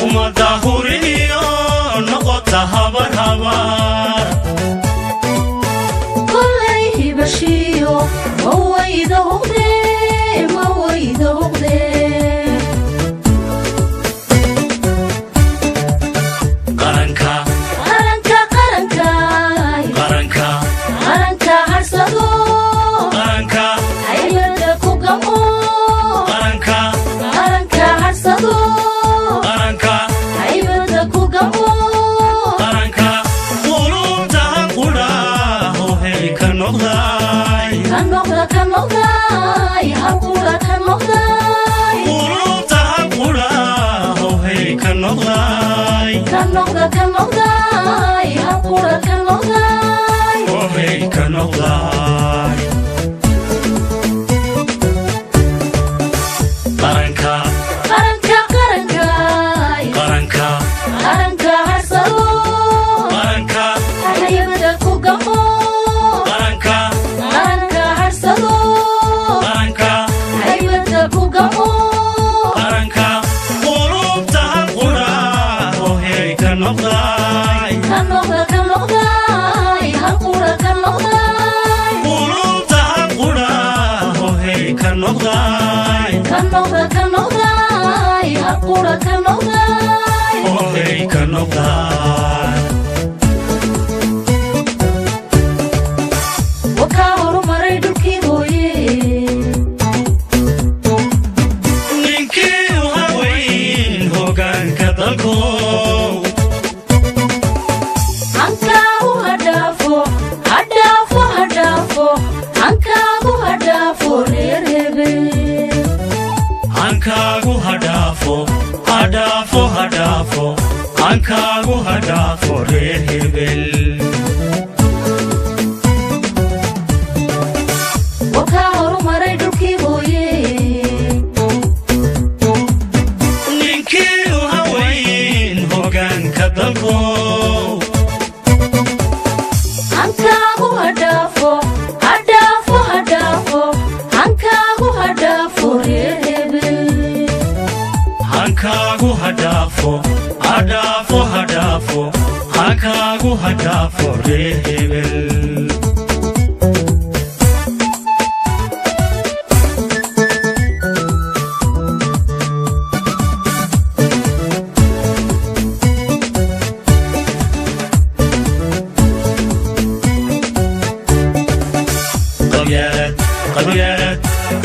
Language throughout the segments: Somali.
umada huriyo noqota habar habar kullay hibashiyo mawayda uqde qaranka harsado qaranka haybada ku gamo qaranka harsado qaranka haybada ku gamo qaranka qulubta qura hohay ka noqday halqura ka noqday qulubta qura hohay ka noqday halqura ka noqday hohay ka noqday qaranka harsado qaranka haybada ku gamo qaranka harsado qaranka haybada ku gamo qaranka qulubta qura hohay ka noqday halqura ka noqday qulubta qura hohay ka noqday halqura ka noqday hohay ka noqday wakaa horumaray dhulkii hooye ninkii u haweyn hoggaanka dalkow hankaagu hadhaafo hankaagu hadhaafo reer hebel hankaagu hadhaafo hankaagu hadhaafo reer hebel wakaa horumaray dhulkii hooye ninkii u haweyn hoggaanka dalkow hankaagu hadhaafo hankaagu hadhaafo reer hebel hankaagu hadhaafo hankaagu hadhaafo reer hebel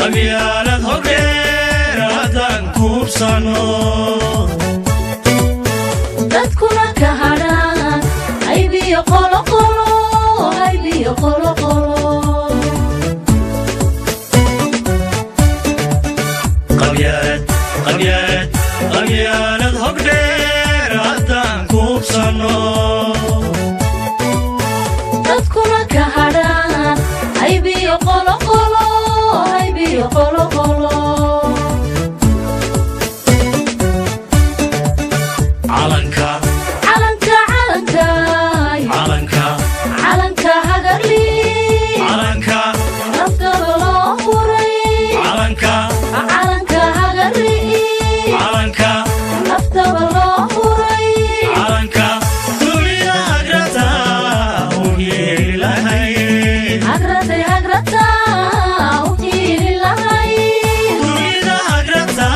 qabyaalad hordheer haddaan kuubsano dadkuna ka hadhaan haybiyo qoloqolo qabyaalad hordheer haddaan kuubsano dadkuna ka hadhaan haybiyo qoloqolo calanka hagarli calanka naftaba loo huray calanka hagarli calanka naftaba loo huray calanka dunida agrata u yeeli lahayd hagrata u hiili lahayd dunida agrata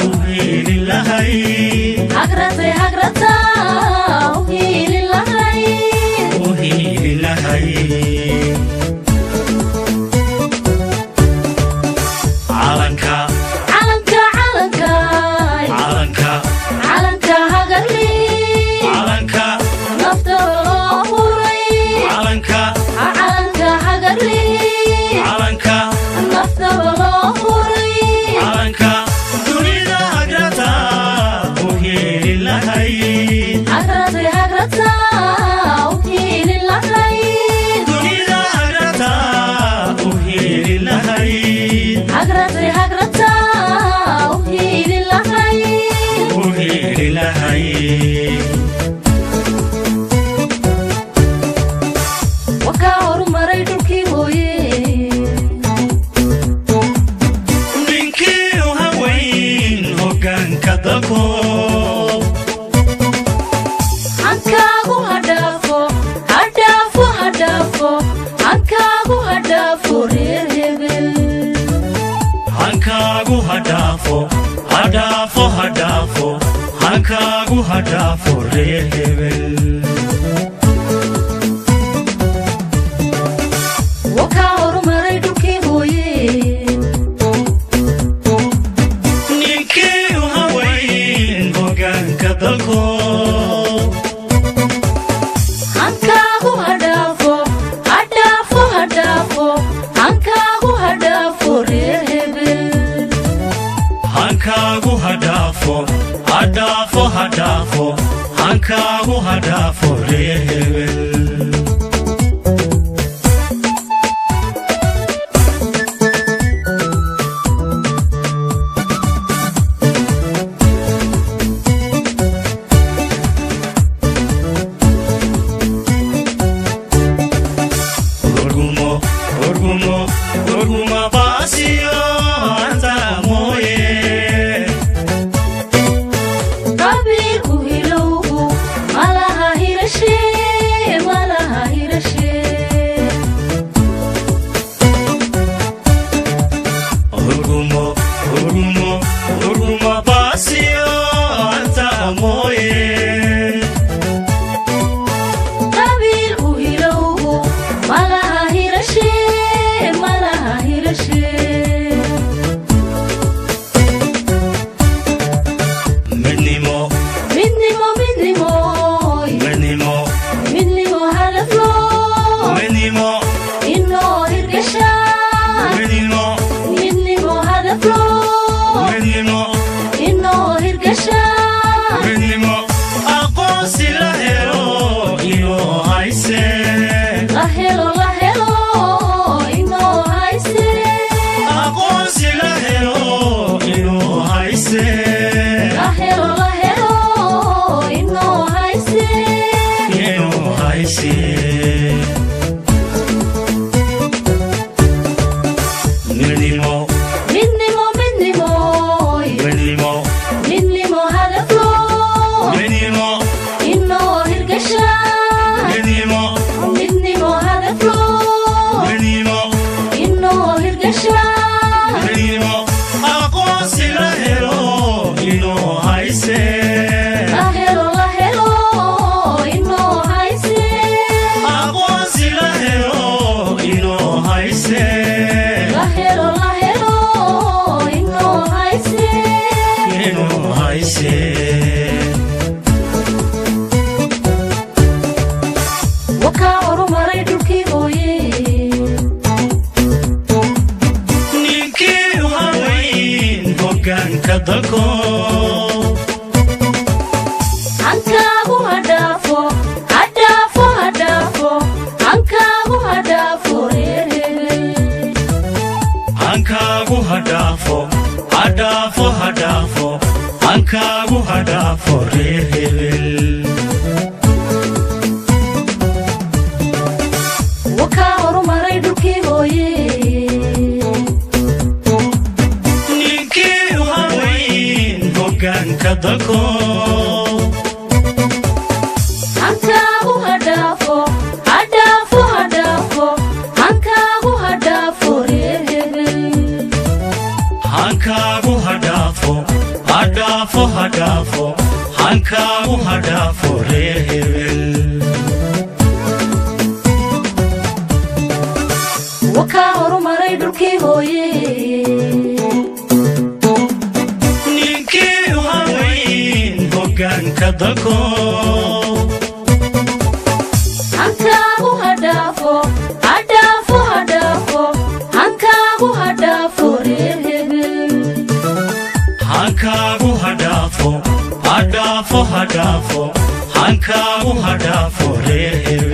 u yeeli lahayd hagrata u hiili lahayd u yeeli lahayd calanka hagarli calanka naftaba loo huray calanka hagarli calanka naftaba loo huray calanka dunida agrata u yeeli lahayd hagrata u hiili lahayd dunida agrata u yeeli lahayd hagrata u hiili lahayd u yeeli lahayd wakaa horumaray dhulkii hooye ninkii u haweyn hoggaanka hoggaanka dalko hankaagu hadhaafo hadhaafo hadhaafo hankaagu hadhaafo reer hebel hankaagu hadhaafo hadhaafo hadhaafo hankaagu hadhaafo reer hebel wakaa horumaray dhulkii hooye ninkii u hawayn hoggaanka dalko hankaagu hadhaafo hadhaafo hadhaafo hankaagu hadhaafo reer hebel hankaagu hadhaafo hadhaafo hadhaafo hankaagu hadhaafo reer hebel Orguma baasiyo anta mooye qabiilku hilowgu malaha hirashe malaha hirashe Orguma baasiyo anta mooye qabiilku hilowgu malaha hirashe malaha hirashe Midnimo midnimo midnimo midnimo midnimo hadaflo midnimo inoo hirgasha midnimo midnimo hadaflo midnimo inoo hirgasha midnimo aqoonsi la helo inoo hayse la helo inoo hayse aqoonsi la helo inoo hayse la helo inoo hayse inoo hayse midnimo midnimo midnimo midnimo midnimo hadaflo midnimo inoo hirgasha midnimo midnimo hadaflo midnimo inoo hirgasha midnimo aqoonsi la helo inoo hayse la helo inoo hayse aqoonsi la helo inoo hayse la helo inoo hayse inoo hayse wakaa horumaray dhulkii hooye ninkii u hawayn hoggaanka dalko hankaagu hadhaafo hadhaafo hadhaafo hankaagu hadhaafo reer hebel hankaagu hadhaafo hadhaafo hadhaafo hankaagu hadhaafo reer hebel wakaa horumaray dhulkii hooye ninkii u hawayn hoggaanka dalko hankaagu hadhaafo hadhaafo hadhaafo hankaagu hadhaafo reer hebel hankaagu hadhaafo hadhaafo hadhaafo hankaagu hadhaafo reer hebel wakaa horumaray dhulkii hooye ninkii u hawayn hoggaanka dalko hankaagu hadhaafo hadhaafo hadhaafo hankaagu hadhaafo reer hebel hankaagu hadhaafo hadhaafo hadhaafo hankaagu hadhaafo reer hebel